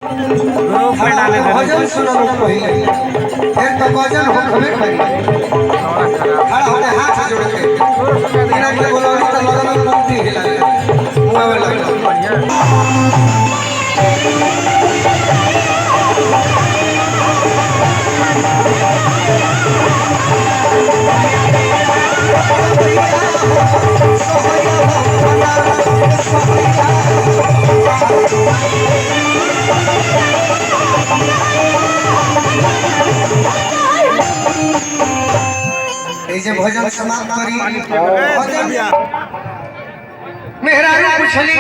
भजन सुनल पहिले फिर तो भजन हो खबे करी खड़ा होके हाथ जोड़ के बिना के बोलौनी त लगन पंक्ति हिला मुआवे लगल बढ़िया ऐसे भजन समाप्त करी मेहरारू पूछली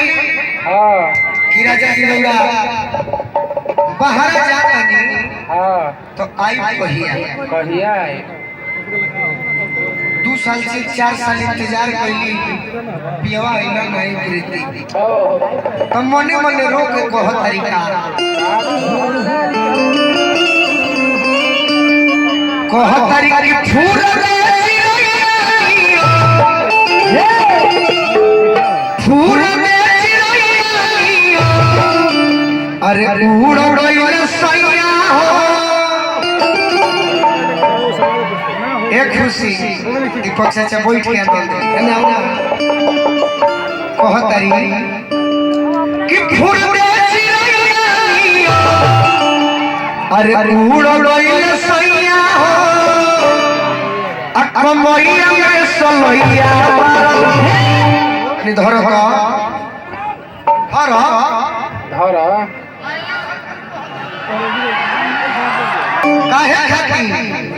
कि राजा दिनौरा बाहर जाता नहीं तो आई कहिया 2 साल से 4 साल इंतजार कैली पियवा आइला नहीं प्रीति तो मने मने रोक के कह तरीका कह तरीका फूल फूल अरे उड़ उड़ सैया हो एक खुशी दीपक चाचा बैठ के आते कहतारी कि फूल अरे उड़ उड़ सैया हो अकमैया में सलैया धर धर धर काहे खाती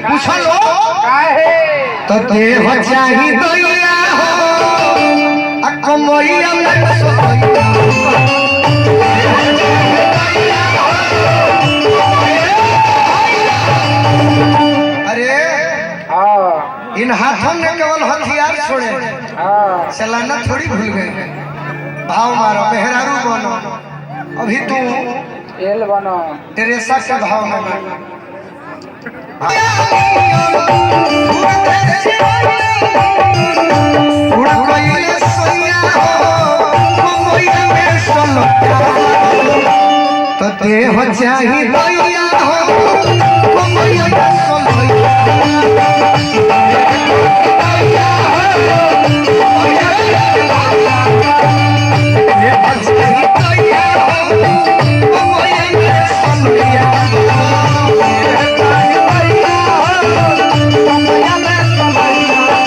पूछलो काहे तो देह चाही दैया हो अकमैया में सलैया अरे इन हाथों में केवल हथियार छोड़े चलाना थोड़ी भूल गए भाव मारो मेहरारू बनो अभी तू एल बनो टेरेसा के भाव में बनो तो देह चाही